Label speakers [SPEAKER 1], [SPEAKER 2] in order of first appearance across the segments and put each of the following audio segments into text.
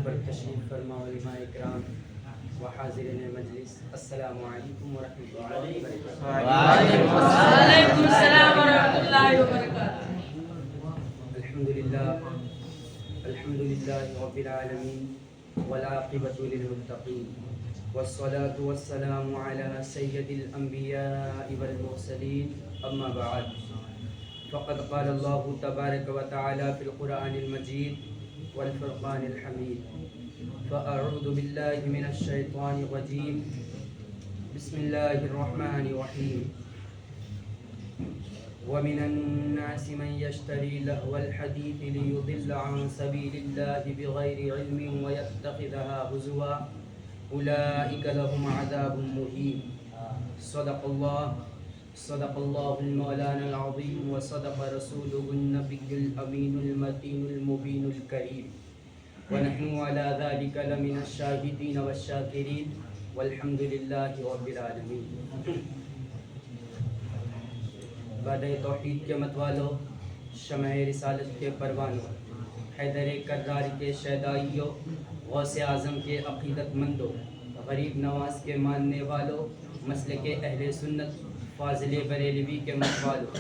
[SPEAKER 1] پر تشریف فرما علماء اکرام و حاضرین مجلس، السلام علیکم ورحمۃ اللہ وبرکاتہ۔
[SPEAKER 2] وعلیکم السلام ورحمۃ اللہ وبرکاتہ۔
[SPEAKER 1] الحمد للہ رب العالمین والعاقبۃ للمتقین والصلاة والسلام علی سید الانبیاء والمرسلین، اما بعد فقد قال اللہ تبارک و تعالی فی القرآن المجید والفرقان الحمید، فاعوذ باللہ من الشیطان الرجیم، بسم اللہ الرحمن الرحیم، ومن الناس من يشتري لهو الحديث ليضل عن سبيل الله بغير علم ويتخذها هزوا أولئك لهم عذاب مهين۔ صدق الله المولانا العظيم وصدق رسوله النبي الأمين المتين المبين الكريم، ونحن على ذلك لمن الشاهدين والشاكرين والحمد لله رب العالمين۔ وعدہ توحید کے متوالو، شمع رسالت کے پروانوں، حیدر کرار کے شیدائیوں، غوث اعظم کے عقیدت مندوں، غریب نواز کے ماننے والوں، مسلک اہل سنت فاضل بریلوی کے متوالوں،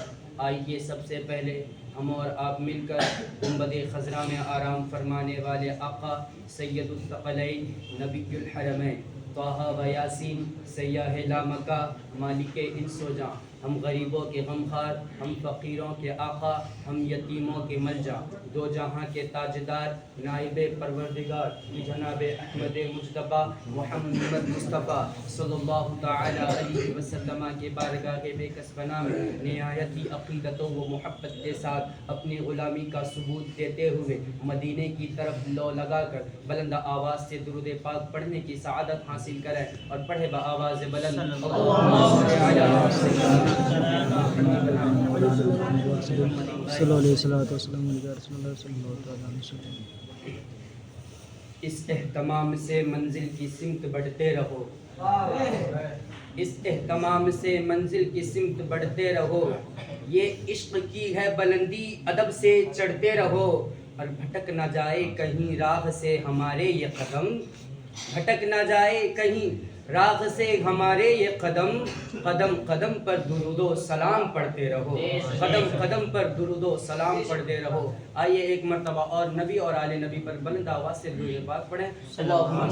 [SPEAKER 1] آئیے سب سے پہلے ہم اور آپ مل کر گنبد خضرا میں آرام فرمانے والے آقا سید الثقلین نبی الحرمین طٰہٰ و یاسین سیاح لامکہ مالک انس و جاں، ہم غریبوں کے غمخوار، ہم فقیروں کے آقا، ہم یتیموں کے ملجا، دو جہاں کے تاجدار، نائب پروردگار جناب احمد مجتبیٰ محمد مصطفیٰ صلی اللہ تعالی علیہ وسلم کے بارگاہ بے کس پناہ میں نہایت ہی عقیدت و محبت کے ساتھ اپنی غلامی کا ثبوت دیتے ہوئے مدینے کی طرف لو لگا کر بلند آواز سے درود پاک پڑھنے کی سعادت حاصل کریں، اور پڑھے بآواز بلند اللہم صل علی
[SPEAKER 3] صلی اللہ علیہ وسلم۔
[SPEAKER 1] اس اہتمام سے منزل کی سمت بڑھتے رہو، اس اہتمام سے منزل کی سمت بڑھتے رہو، یہ عشق کی ہے بلندی ادب سے چڑھتے رہو، اور بھٹک نہ جائے کہیں راہ سے ہمارے یہ قدم، بھٹک نہ جائے کہیں راہ سے ہمارے یہ قدم، قدم قدم پر درود و سلام پڑھتے رہو، قدم قدم پر درود و سلام پڑھتے رہو۔ آئیے ایک مرتبہ اور نبی اور آل نبی پر بلند آواز سے درود پاک پڑھیں۔ اللہم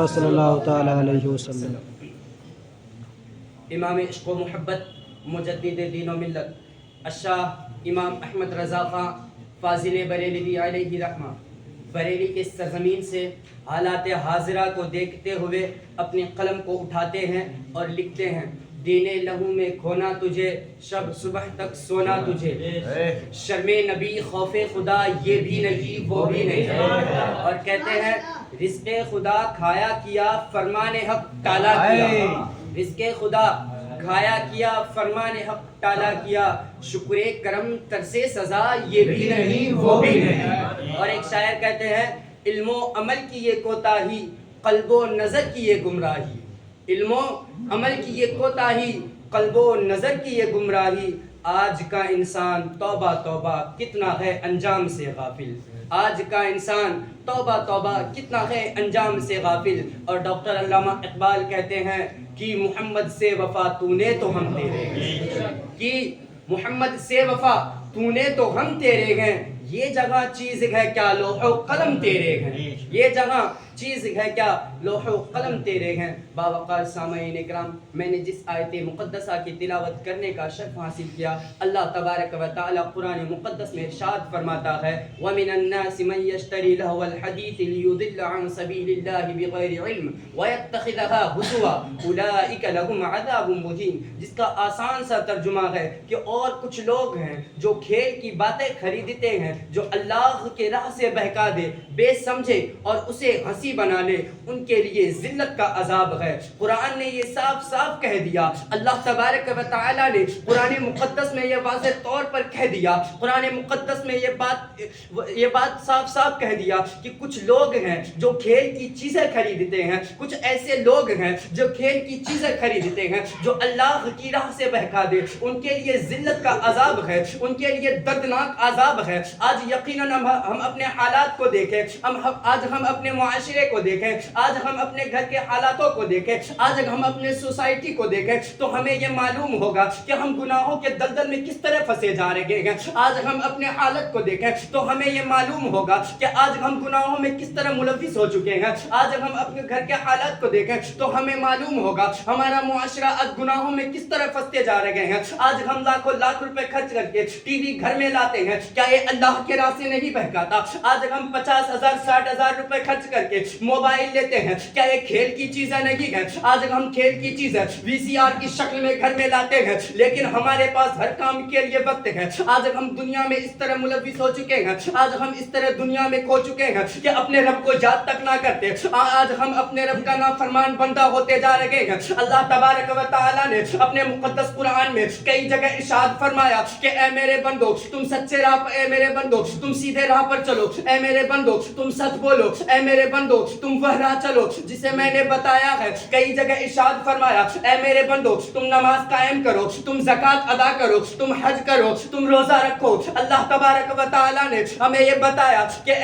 [SPEAKER 3] صلی اللہ تعالی علیہ وسلم۔
[SPEAKER 1] امام عشق و محبت، مجدد دین و ملت، الشاہ امام احمد رضا خاں فاضل بریلوی علیہ رحمہ بریلی کے سرزمین سے حالات حاضرہ کو دیکھتے ہوئے اپنے قلم کو اٹھاتے ہیں اور لکھتے ہیں: دینے لہو میں کھونا تجھے، شب صبح تک سونا تجھے، شرم نبی خوف خدا یہ بھی نہیں وہ بھی نہیں، اور کہتے ہیں رزق خدا کھایا کیا فرمان حق ٹالا کیا، رزق خدا کھایا کیا فرمان حق ٹالا کیا، شکر کرم ترس سزا یہ بھی نہیں وہ بھی نہیں۔ اور ایک شاعر کہتے ہیں علم و عمل کی یہ کوتاہی، قلب و نظر کی یہ گمراہی، علم و عمل کی یہ کوتاہی، قلب و نظر کی یہ گمراہی، آج کا انسان توبہ توبہ کتنا ہے انجام سے غافل، آج کا انسان توبہ توبہ کتنا ہے انجام سے غافل۔ اور ڈاکٹر علامہ اقبال کہتے ہیں کہ محمد سے وفا تو نے تو ہم تیرے ہیں، کہ محمد سے وفا تو نے تو ہم تیرے ہیں، یہ جگہ چیز ہے کیا لوح و قلم تیرے ہیں، یہ جگہ چیز ہے کیا لوح و قلم تیرے ہیں۔ باوقار سامعین اکرام، میں نے جس آیت مقدسہ کی تلاوت کرنے کا شرف حاصل کیا، اللہ تبارک و تعالی قرآن مقدس میں ارشاد فرماتا ہے وَمِنَ النَّاسِ مَن يَشْتَرِي لَهْوَ الْحَدِيثِ لِيُضِلَّ عَن سَبِيلِ اللَّهِ بِغَيْرِ عِلْمٍ وَيَتَّخِذَهَا هُزُوًا أُولَٰئِكَ لَهُمْ عَذَابٌ مُّهِينٌ، جس کا آسان سا ترجمہ ہے کہ اور کچھ لوگ ہیں جو کھیل کی باتیں خریدتے ہیں جو اللہ کے راہ سے بہکا دے، بے سمجھے اور اسے ہنسی مسیح بنا لے ان کے لیے ذلت کا عذاب ہے۔ قرآن نے یہ صاف صاف کہہ دیا، اللہ تبارک و تعالیٰ نے قرآن مقدس میں یہ واضح طور پر کہہ دیا، قرآن مقدس میں یہ بات صاف صاف کہہ دیا کہ کچھ لوگ ہیں جو کھیل کی چیزیں خریدتے ہیں، کچھ ایسے لوگ ہیں جو کھیل کی چیزیں خریدتے ہیں جو اللہ کی راہ سے بہکا دے، ان کے لیے ذلت کا عذاب ہے، ان کے لیے دردناک عذاب ہے۔ آج یقیناً ہم اپنے حالات کو دیکھیں، آج ہم اپنے معاشرے کو دیکھیں، آج ہم اپنے گھر کے حالاتوں کو دیکھیں، آج ہم اپنے سوسائٹی کو دیکھیں تو ہمیں یہ معلوم ہوگا کہ ہم گناہوں کے دلدل میں کس طرح پھنسے جا رہے ہیں۔ آج ہم اپنے حالت کو دیکھیں تو ہمیں یہ معلوم ہوگا کہ آج ہم گناہوں میں کس طرح ملوث ہو چکے ہیں۔ آج ہم اپنے گھر کے حالات کو دیکھیں تو ہمیں معلوم ہوگا ہمارا معاشرہ آج گناہوں میں کس طرح پھنستے جا رہے ہیں۔ آج ہم لاکھوں لاکھ روپے خرچ کر کے ٹی وی گھر میں لاتے ہیں، کیا یہ اللہ کے راہ سے نہیں بہکاتا؟ آج ہم 50,000 60,000 روپے خرچ کر کے موبائل لیتے ہیں، کیا یہ کھیل کی چیزیں نہیں ہیں؟ آج ہم کھیل کی چیزیں VCR کی شکل میں گھر میں لاتے ہیں، لیکن ہمارے پاس ہر کام کے لیے وقت ہے۔ آج ہم دنیا میں اس طرح ملوث ہو چکے ہیں، آج ہم اس طرح دنیا میں کھو چکے ہیں کہ اپنے رب کو یاد تک نہ کرتے۔ آج ہم اپنے رب کا نافرمان بندہ ہوتے جا رہے ہیں۔ اللہ تبارک و تعالیٰ نے اپنے مقدس قرآن میں کئی جگہ ارشاد فرمایا کہ اے میرے بندو تم سچے راہ پر، اے میرے بندو تم سیدھے راہ پر چلو، اے میرے بندو تم سچ بولو، اے میرے بندو تم وہ راہ چلو جسے میں نے بتایا ہے۔ کئی جگہ ارشاد فرمایا اے میرے بندو تم نماز قائم کرو، تم زکوٰۃ ادا کرو، تم حج کرو، تم روزہ رکھو۔ اللہ تبارک و تعالیٰ نے ہمیں یہ بتایا کہ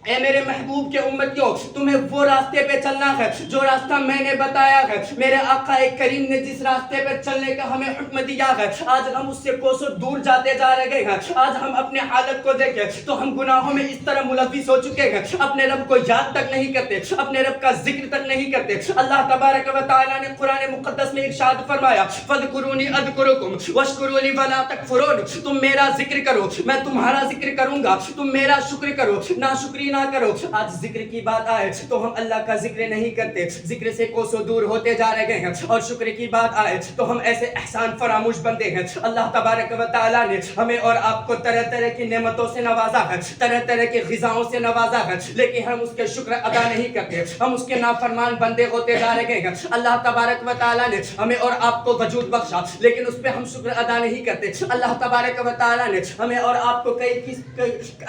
[SPEAKER 1] اے میرے محبوب کے امتیوں تمہیں وہ راستے پہ چلنا ہے جو راستہ میں نے بتایا ہے۔ میرے آقا کریم نے جس راستے پہ چلنے کا ہمیں حکم دیا ہے، آج ہم اس سے کوسوں دور جاتے جا رہے ہیں۔ آج ہم اپنے حالت کو دیکھیں تو ہم گناہوں میں اس طرح ملوث ہو چکے ہیں، اپنے رب کو یاد تک نہیں کرتے، اپنے رب کا ذکر تک نہیں کرتے۔ اللہ تبارک و تعالیٰ نے قرآن مقدس میں ارشاد فرمایا فَاذْكُرُونِي أَذْكُرْكُمْ وَاشْكُرُوا لِي وَلَا تَكْفُرُونِ، تم میرا ذکر کرو میں تمہارا ذکر کروں گا، تم میرا شکر کرو ناشکری نہ کرو۔ آج ذکر کی بات آئے تو ہم اللہ کا ذکر نہیں کرتے، ذکر سے کوسوں دور ہوتے جا رہے ہیں، اور شکر کی بات آئے تو ہم ایسے احسان فراموش بنتے ہیں۔ اللہ تبارک و تعالیٰ نے ہمیں اور آپ کو طرح طرح کی نعمتوں سے نوازا ہے، طرح طرح کی غذاؤں سے نوازا ہے، لیکن ہم اس کے شکر ادا نہیں کرتے، ہم اس کے نافرمان بندے ہوتے جا رہے ہیں۔ اللہ تبارک و تعالیٰ نے ہمیں اور آپ کو وجود بخشا، لیکن اس پہ ہم شکر ادا نہیں کرتے۔ اللہ تبارک و تعالیٰ نے ہمیں اور آپ کو کئی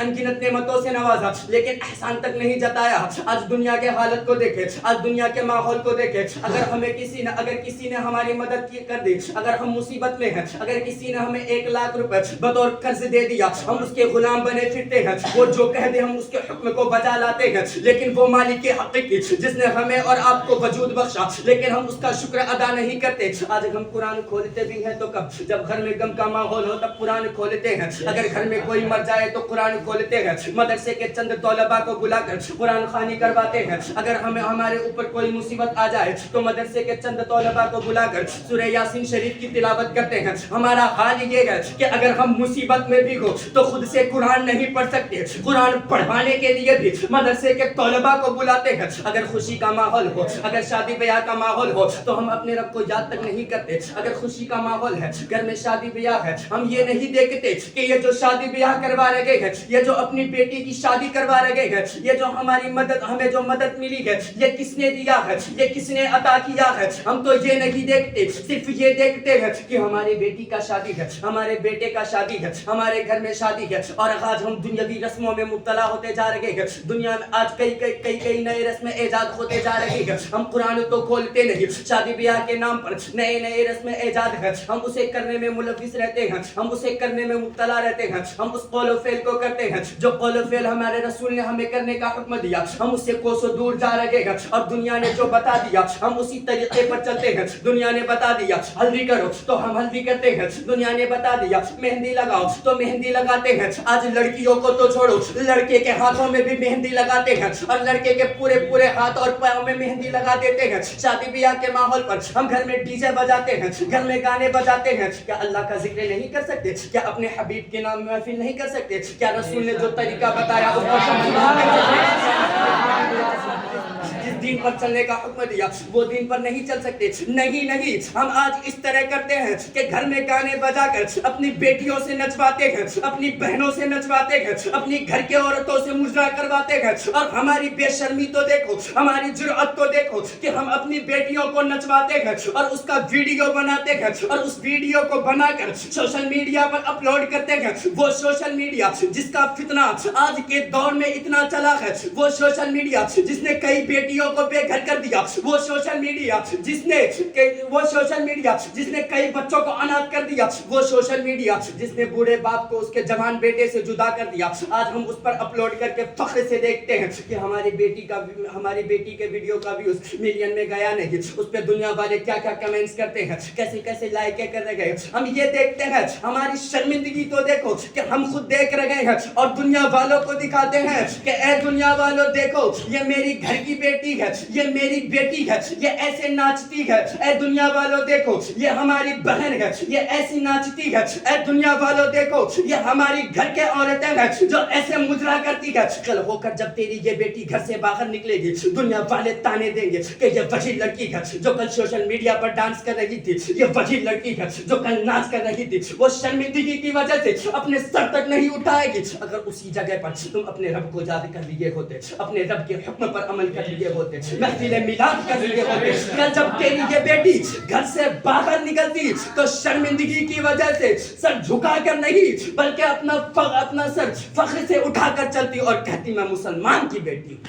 [SPEAKER 1] انگنت نعمتوں سے نوازا، لیکن احسان تک نہیں جتایا۔ آج دنیا کے حالت کو دیکھیں، آج دنیا کے ماحول کو دیکھیں، اگر کسی نے ہماری مدد کی کر دی، اگر ہم مصیبت میں ہیں، اگر کسی نے ہمیں 1 لاکھ روپے بطور قرض دے دیا، ہم اس کے غلام بنے پھرتے ہیں، وہ جو کہہ دے ہم اس کے حکم کو بجا لاتے ہیں، لیکن وہ مالک حقیقی جس نے ہمیں اور آپ کو وجود بخشا، لیکن ہم اس کا شکر ادا نہیں کرتے۔ آج ہم قرآن کھولتے بھی ہیں تو کب؟ جب گھر میں غم کا ماحول ہو تب قرآن کھولتے ہیں، اگر گھر میں کوئی مر جائے تو قرآن کھولتے ہیں، مدرسے کے چند طلباء کو بلا کر قرآن خوانی کرواتے ہیں، اگر ہمارے اوپر کوئی مصیبت آ جائے تو مدرسے کے چند طلباء کو بلا کر سورہ یاسین شریف کی تلاوت کرتے ہیں۔ ہمارا حال یہ ہے کہ اگر ہم مصیبت میں بھی ہو تو خود سے قرآن نہیں پڑھ سکتے، قرآن پڑھوانے کے لیے بھی مدرسے کے طلباء کو بلاتے ہیں۔ اگر خوشی کا ماحول ہو، اگر شادی بیاہ کا ماحول ہو تو ہم اپنے رب کو یاد تک نہیں کرتے۔ اگر خوشی کا ماحول ہے، گھر میں شادی بیاہ ہے، ہم یہ نہیں دیکھتے کہ یہ جو شادی بیاہ کروا رہے ہیں، یہ جو اپنی بیٹی کی شادی کروا رہے ہیں، یہ جو ہمیں جو مدد ملی ہے یہ کس نے دیا ہے، یہ کس نے عطا کیا ہے۔ ہم تو یہ نہیں دیکھتے، صرف یہ دیکھتے ہیں کہ ہماری بیٹی کا شادی ہے، ہمارے بیٹے کا شادی ہے، ہمارے گھر میں شادی ہے، اور آج ہم دنیاوی رسموں میں مبتلا ہوتے جا رہے ہیں۔ دنیا میں آج کئی نئے رسمیں ایجاد ہوتے جا رہی ہیں، ہم قرآن تو کھولتے نہیں، شادی بیاہ کے نام پر نئے رسمیں ایجاد ہیں، ہم اسے کرنے میں ملوث رہتے ہیں، ہم اسے کرنے میں مبتلا رہتے ہیں، ہم اس قول و فعل کو کرتے ہیں جو قول و فعل ہمارے رسول نے ہمیں کرنے کا حکم دیا، ہم اس سے کوسوں دور جا رہے ہیں، اور دنیا نے جو بتا دیا ہم اسی طریقے پر چلتے ہیں۔ دنیا نے بتا دیا ہلدی کرو تو ہم ہلدی کرتے ہیں، دنیا نے بتا دیا مہندی لگاؤ تو مہندی لگاتے ہیں۔ آج لڑکیوں کو تو چھوڑو، لڑکے کے ہاتھوں میں بھی مہندی لگاتے ہیں، اور لڑکے کے پورے ہاتھ اور پاؤں میں مہندی لگا دیتے ہیں۔ شادی بیاہ کے ماحول پر ہم گھر میں ڈی جے بجاتے ہیں، گھر میں گانے بجاتے ہیں۔ کیا اللہ کا ذکر نہیں کر سکتے؟ کیا اپنے حبیب کے نام محفل نہیں کر سکتے؟ کیا رسول نے جو طریقہ بتایا اس کو جس دین پر چلنے کا حکم دیا وہ دین پر نہیں چل سکتے. نہیں, ہم آج اس طرح کرتے ہیں کہ گھر میں گانے بجا کر اپنی بیٹیوں سے نچواتے ہیں, اپنی بہنوں سے نچواتے ہیں, اپنی گھر کے عورتوں سے مجرا کرواتے ہیں. اور ہماری بے شرمی تو دیکھو, ہماری جرأت تو دیکھو کہ ہم اپنی بیٹیوں کو نچواتے ہیں اور اس کا ویڈیو بناتے ہیں اور اس ویڈیو کو بنا کر سوشل میڈیا پر اپلوڈ کرتے ہیں. وہ سوشل میڈیا جس کا فتنہ آج کے دور میں اتنا چلا ہے, وہ سوشل میڈیا جس نے کئی بیٹیوں کو بے گھر کر دیا, وہ سوشل میڈیا جس نے کئی بچوں کو اناتھ کر دیا, وہ سوشل میڈیا جس نے بوڑھے باپ کو اس کے جوان بیٹے سے جدا کر دیا. آج ہم اس پر اپلوڈ کر کے فخر سے دیکھتے ہیں کہ ہماری بیٹی کے ویڈیو کا ویوز ملین میں گیا نہیں. اس پہ دنیا والے کیا کیا کمنٹس کرتے ہیں, کیسے لائک کر رہے ہیں. ہم یہ دیکھتے ہیں, ہماری شرمندگی تو دیکھو کہ ہم خود دیکھ رہے ہیں اور دنیا والوں کو دکھاتے ہیں کہ اے دنیا والوں دیکھو یہ میری گھر کی بیٹی ہے, یہ میری بیٹی ہے, یہ ایسے ناچتی ہے. اے دنیا والوں دیکھو یہ ہماری بہن ہے, یہ ایسی ناچتی ہے. اے دنیا والوں دیکھو یہ ہماری گھر کے عورتیں ہیں جو ایسے مجرا کرتی ہے. کل ہو کر جب تیری یہ بیٹی گھر سے باہر نکلے گی دنیا والے تانے دیں گے کہ یہ وہی لڑکی ہے جو کل سوشل میڈیا پر ڈانس کر رہی تھی, یہ وہی لڑکی ہے جو کل ناچ کر رہی تھی. وہ شرمندگی کی وجہ سے اپنے سر تک نہیں اٹھائے گی. اگر اسی جگہ پر تم اپنے رب کو یاد کر لیے ہوتے, اپنے رب کے حکم پر عمل کر لیے ہوتے, محفل میلاد کر لیے ہوتے, کل جب تیری یہ بیٹی گھر سے باہر نکلتی تو شرمندگی کی وجہ سے سر جھکا کر نہیں بلکہ اپنا سر فخر سے اٹھا کر چلتی اور کہتی میں مسلمان کی بیٹی ہوں.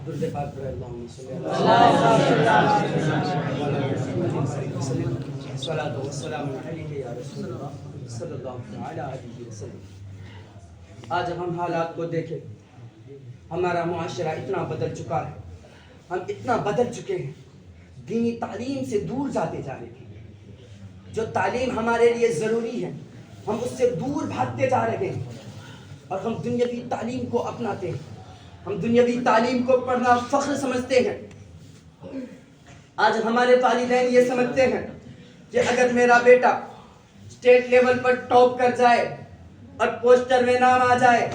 [SPEAKER 1] درود پاک پر اللہم صلی اللہ علیہ وسلم. آج ہم حالات کو دیکھیں, ہمارا معاشرہ اتنا بدل چکا ہے, ہم اتنا بدل چکے ہیں, دینی تعلیم سے دور جاتے جا رہے ہیں. جو تعلیم ہمارے لیے ضروری ہے ہم اس سے دور بھاگتے جا رہے ہیں اور ہم دنیاوی تعلیم کو اپناتے ہیں. ہم دنیاوی تعلیم کو پڑھنا فخر سمجھتے ہیں. آج ہمارے والدین یہ سمجھتے ہیں کہ اگر میرا بیٹا اسٹیٹ لیول پر ٹاپ کر جائے اور پوسٹر میں نام آ جائے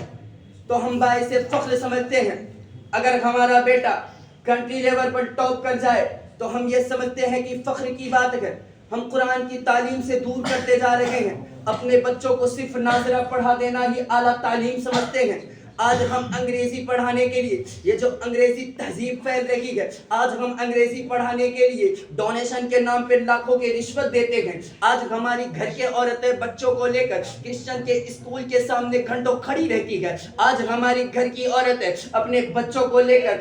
[SPEAKER 1] تو ہم باعث فخر سمجھتے ہیں. اگر ہمارا بیٹا کنٹری لیول پر ٹاپ کر جائے تو ہم یہ سمجھتے ہیں کہ فخر کی بات ہے. ہم قرآن کی تعلیم سے دور کرتے جا رہے ہیں. اپنے بچوں کو صرف ناظرہ پڑھا دینا ہی اعلیٰ تعلیم سمجھتے ہیں. آج ہم انگریزی پڑھانے کے لیے, یہ جو انگریزی تہذیب پھیل رہی ہے, آج ہم انگریزی پڑھانے کے لیے ڈونیشن کے نام پہ لاکھوں کی رشوت دیتے ہیں. آج ہماری گھر کے عورتیں بچوں کو لے کر کرسچن کے اسکول کے سامنے گھنٹوں کھڑی رہتی ہے. آج ہماری گھر کی عورتیں اپنے بچوں کو لے کر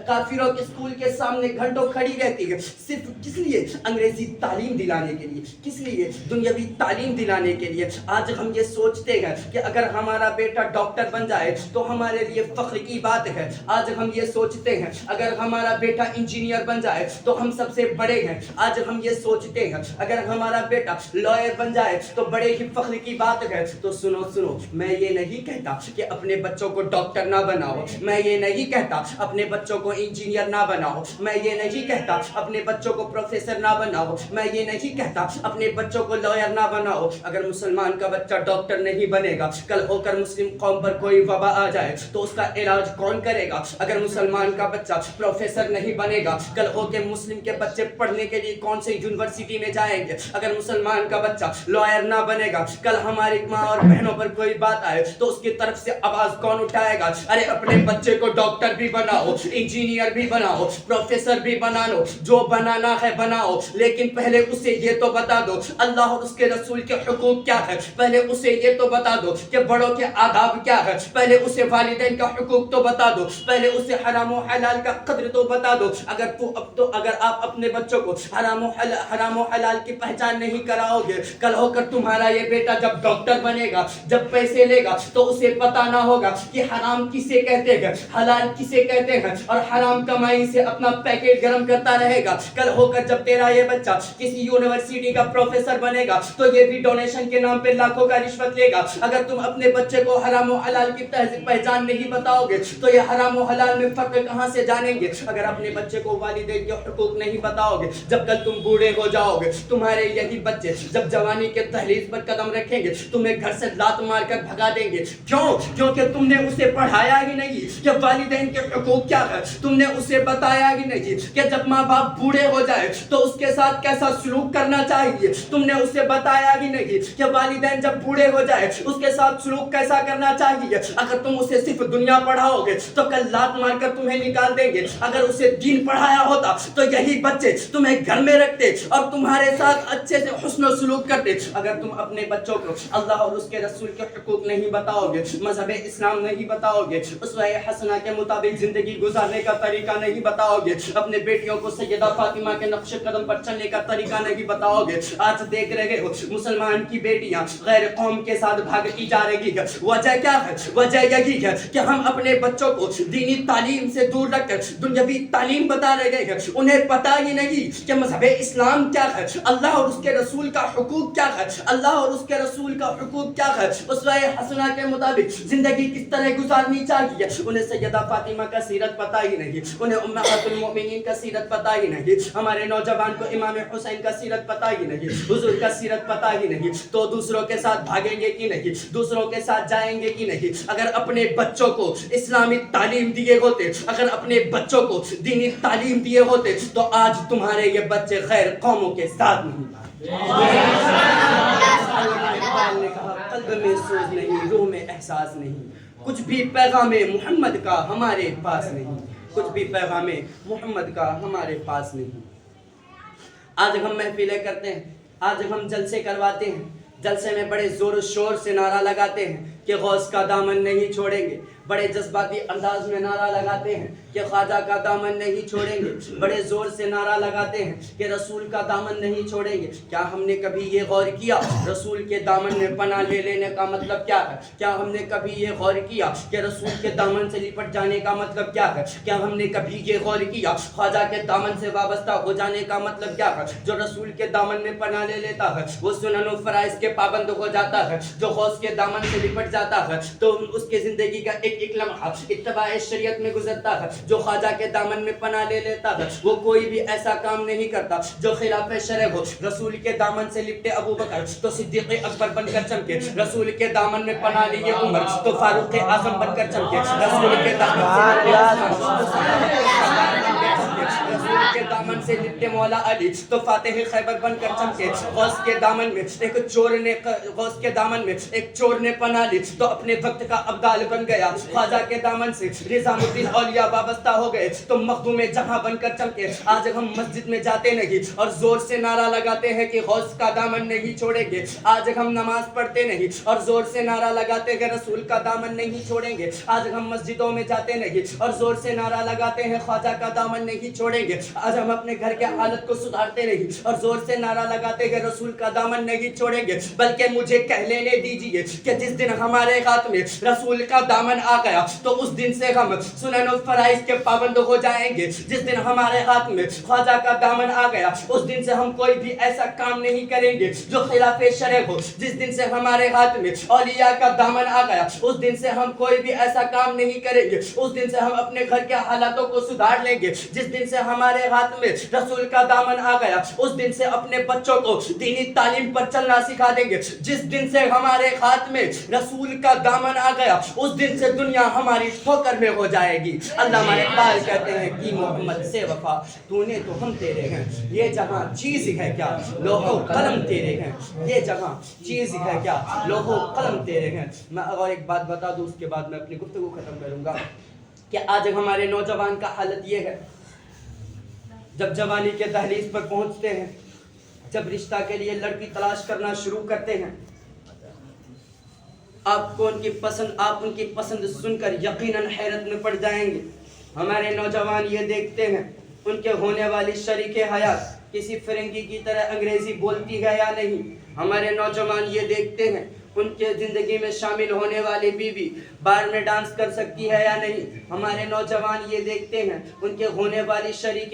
[SPEAKER 1] کافروں کے اسکول کے سامنے گھنٹوں کھڑی رہتی ہے. صرف کس لیے؟ انگریزی تعلیم دلانے کے لیے. کس لیے؟ دنیاوی تعلیم دلانے کے لیے. آج ہم یہ سوچتے ہیں کہ اگر ہمارا بیٹا ڈاکٹر بن جائے تو ہمارے لیے فخر کی بات ہے. آج ہم یہ سوچتے ہیں اگر ہمارا بیٹا انجینئر بن جائے تو ہم سب سے بڑے ہیں. آج ہم یہ سوچتے ہیں اگر ہمارا بیٹا لائر بن جائے تو بڑے ہی فخر کی بات ہے. تو سنو, میں یہ نہیں کہتا کہ اپنے بچوں کو ڈاکٹر نہ بناؤ, میں یہ نہیں کہتا اپنے بچوں کو انجینئر نہ بناؤ, میں یہ نہیں کہتا اپنے بچوں کو پروفیسر نہ بناؤ, میں یہ نہیں کہتا اپنے بچوں کو لائر نہ بناؤ. اگر مسلمان کا بچہ ڈاکٹر نہیں بنے گا, کل ہو کر مسلم قوم پر کوئی وبا آ جائے تو اس کا علاج کون کرے گا؟ اگر مسلمان کا بچہ پروفیسر نہیں بنے گا, کل ہو کے مسلم کے بچے پڑھنے کے لیے کون سے یونیورسٹی میں جائیں گے؟ اگر مسلمان کا بچہ لائر نہ بنے گا, کل ہماری ماں اور بہنوں پر کوئی بات آئے تو اس کی طرف سے آواز کون اٹھائے گا؟ ارے اپنے بچے کو ڈاکٹر بھی بناؤ, انجینئر بھی بناؤ, پروفیسر بھی بنا لو, جو بنانا ہے بناؤ, لیکن پہلے اسے یہ تو بتا دو اللہ اور اس کے رسول کے حقوق کیا ہے. پہلے اسے یہ تو بتا دو کہ بڑوں کے آداب کیا ہے. پہلے اسے والدین کا حقوق تو بتا دو. پہلے اسے حرام و حلال کا قدر تو بتا دو. اگر آپ اپنے بچوں کو حرام و حلال کی پہچان نہیں کراؤ گے, کل ہو کر تمہارا یہ بیٹا جب ڈاکٹر بنے گا, جب پیسے لے گا تو اسے پتا نہ ہوگا کہ حرام کسے کہتے ہیں, حلال کسے کہتے ہیں, اور حرام کمائی سے اپنا پیکٹ گرم کرتا رہے گا. کل ہو کر جب تیرا یہ بچہ کسی یونیورسٹی کا پروفیسر بنے گا تو یہ بھی ڈونیشن کے نام پہ لاکھوں کا رشوت لے گا. اگر تم اپنے بچے کو حرام و حلال کی تہذیب پہچان نہیں بتاؤ گے تو یہ حرام و حلال میں فرق کہاں سے جانیں گے؟ اگر اپنے بچے کو والدین کے حقوق نہیں بتاؤ گے، جب کل تم بوڑھے ہو جاؤ گے، تمہارے یہی بچے جب جوانی کے دہلیز پر قدم رکھیں گے تمہیں گھر سے لات مار کر بھگا دیں گے۔ کیوں؟ کیونکہ تم نے اسے پڑھایا ہی نہیں کہ والدین کے حقوق کیا ہے، تم نے اسے بتایا ہی نہیں کہ جب ماں باپ بوڑھے ہو جائے تو اس کے ساتھ کیسا سلوک کرنا چاہیے، تم نے اسے بتایا ہی نہیں کہ والدین جب بوڑھے ہو جائے اس کے ساتھ سلوک کیسا کرنا چاہیے۔ اگر تم اسے صرف دنیا پڑھاؤ گے تو کل لات مار کر تمہیں نکال دیں گے، اگر اسے دین پڑھایا ہوتا تو یہی بچے تمہیں گھر میں رکھتے اور تمہارے ساتھ اچھے سے حسن و سلوک کرتے۔ اگر تم اپنے بچوں کو اللہ اور اس کے رسول کے حقوق نہیں بتاؤ گے، مذہب اسلام نہیں بتاؤ گے، اسوہ حسنہ کے مطابق زندگی گزارنے کا طریقہ نہیں بتاؤ گے، اپنے بیٹیوں کو سیدہ فاطمہ کے نقش قدم پر چلنے کا طریقہ نہیں بتاؤ گے، آج دیکھ رہے ہو مسلمان کی بیٹیاں غیر قوم کے ساتھ بھاگتی جا رہی ہے۔ وجہ کیا ہے؟ وجہ یہی ہے کہ ہم اپنے بچوں کو دینی تعلیم سے دور رکھ کر دنیاوی تعلیم بتا رہے ہیں، انہیں پتہ ہی نہیں کہ مذہب اسلام کیا ہے، اللہ اور اس کے رسول کا حقوق کیا ہے، اللہ اور اس کے رسول کا حقوق کیا ہے، اسوہ حسنہ کے مطابق زندگی کس طرح گزارنی چاہیے۔ انہیں سیدہ فاطمہ کا سیرت پتہ ہی نہیں، انہیں امہات المؤمنین کا سیرت پتہ ہی نہیں، ہمارے نوجوان کو امام حسین کا سیرت پتہ ہی نہیں، حضور کا سیرت پتہ ہی نہیں، تو دوسروں کے ساتھ بھاگیں گے کہ نہیں، دوسروں کے ساتھ جائیں گے کہ نہیں۔ اگر اپنے بچوں کو اسلامی تعلیم دیے ہوتے، اگر اپنے بچوں کو دینی تعلیم دیے ہوتے تو آج تمہارے یہ بچے غیر قوموں کے ساتھ نہیں۔ اقبال نے کہا قلب میں سوز نہیں، روح میں احساس نہیں، کچھ بھی پیغام محمد کا ہمارے پاس نہیں، کچھ بھی پیغام محمد کا ہمارے پاس نہیں۔ آج ہم محفلیں کرتے ہیں، آج ہم جلسے کرواتے ہیں، جلسے میں بڑے زور و شور سے نعرہ لگاتے ہیں کہ غوث کا دامن نہیں چھوڑیں گے، بڑے جذباتی انداز میں نعرہ لگاتے ہیں کہ خواجہ کا دامن نہیں چھوڑیں گے، بڑے زور سے نعرہ لگاتے ہیں کہ رسول کا دامن نہیں چھوڑیں گے۔ کیا ہم نے کبھی یہ غور کیا رسول کے دامن میں پناہ لے لینے کا مطلب کیا ہے؟ کیا ہم نے کبھی یہ غور کیا کہ رسول کے دامن سے لپٹ جانے کا مطلب کیا ہے؟ کیا ہم نے کبھی یہ غور کیا خواجہ کے دامن سے وابستہ ہو جانے کا مطلب کیا ہے؟ جو رسول کے دامن میں پناہ لے لیتا ہے وہ سنن و فرائض کے پابند ہو جاتا ہے، جو غوث کے دامن سے لپٹ جاتا ہے تو اس کے زندگی کا ایک ایک لمحہ اتباع شریعت میں گزرتا ہے۔ جو خواجہ کے دامن میں پناہ لے لیتا ہے وہ کوئی بھی ایسا کام نہیں کرتا جو خلاف شرع ہو۔ رسول کے دامن سے لپٹے ابو بکر تو صدیق اکبر بن کر چمکے، رسول کے دامن میں پناہ لیے عمر تو فاروق اعظم بن کر چمکے، رسول کے دامن سے لپٹے مولا علی تو فاتح خیبر بن کر چمکے۔ غوث کے دامن میں ایک چور نے پناہ لی تو اپنے وقت کا ابدال بن گیا۔ خواجہ کے دامن سے نظام الدین اولیاء وابستہ ہو گئے تو مخدوم جہاں بن کر چمکے۔ آج ہم مسجد میں جاتے نہیں اور زور سے نعرہ لگاتے ہیں کہ غوث کا دامن نہیں چھوڑیں گے، آج ہم نماز پڑھتے نہیں اور زور سے نعرہ لگاتے ہیں رسول کا دامن نہیں چھوڑیں گے، آج ہم مسجدوں میں جاتے نہیں اور زور سے نعرہ لگاتے ہیں خواجہ کا دامن نہیں چھوڑیں گے، آج ہم اپنے گھر کے حالت کو سدھارتے نہیں اور زور سے نعرہ لگاتے ہیں رسول کا دامن نہیں چھوڑیں گے۔ بلکہ مجھے کہہ لینے دیجئے کہ جس دن ہمارے ہاتھ میں رسول کا دامن آ گیا تو اس دن سے ہم سنن و فرائض کے پابند ہو جائیں گے۔ جس دن ہمارے ہاتھ میں خواجہ کا دامن آ گیا اس دن سے ہم کوئی بھی ایسا کام نہیں کریں گے جو خلاف شرع ہو۔ جس دن سے ہمارے ہاتھ میں اولیاء کا دامن آ گیا اس دن سے ہم کوئی بھی ایسا کام نہیں کریں گے، اس دن سے ہم اپنے گھر کے حالاتوں کو سدھار لیں گے۔ جس دن سے ہمارے ہاتھ میں رسول کا دامن آ گیا اس دن سے اپنے بچوں کو دینی تعلیم پر چلنا سکھا دیں گے۔ جس دن سے ہمارے ہاتھ میں رسول کا دامن آ گیا اس دن سے دنیا ہماری ٹھوکر میں ہو جائے گی۔ علامہ اقبال کہتے ہیں کہ محمد سے وفا تو نے تو ہم تیرے ہیں، یہ جہاں چیز ہے کیا لوح و قلم تیرے ہیں، یہ جہاں چیز ہے کیا لوح و قلم تیرے ہیں۔ میں اور ایک بات بتا دوں اس کے بعد میں اپنی گفتگو ختم کروں گا کہ آج ہمارے نوجوان کا حالت یہ ہے، جب جوانی کے دہلیز پر پہنچتے ہیں، جب رشتہ کے لیے لڑکی تلاش کرنا شروع کرتے ہیں، آپ ان کی پسند سن کر یقیناً حیرت میں پڑ جائیں گے۔ ہمارے نوجوان یہ دیکھتے ہیں ان کے ہونے والی شریک حیات کسی فرنگی کی طرح انگریزی بولتی ہے یا نہیں۔ ہمارے نوجوان یہ دیکھتے ہیں ان کے زندگی میں شامل ہونے والی بیوی بار میں ڈانس کر سکتی ہے یا نہیں۔ ہمارے نوجوان یہ دیکھتے ہیں ان کے ہونے والی شریک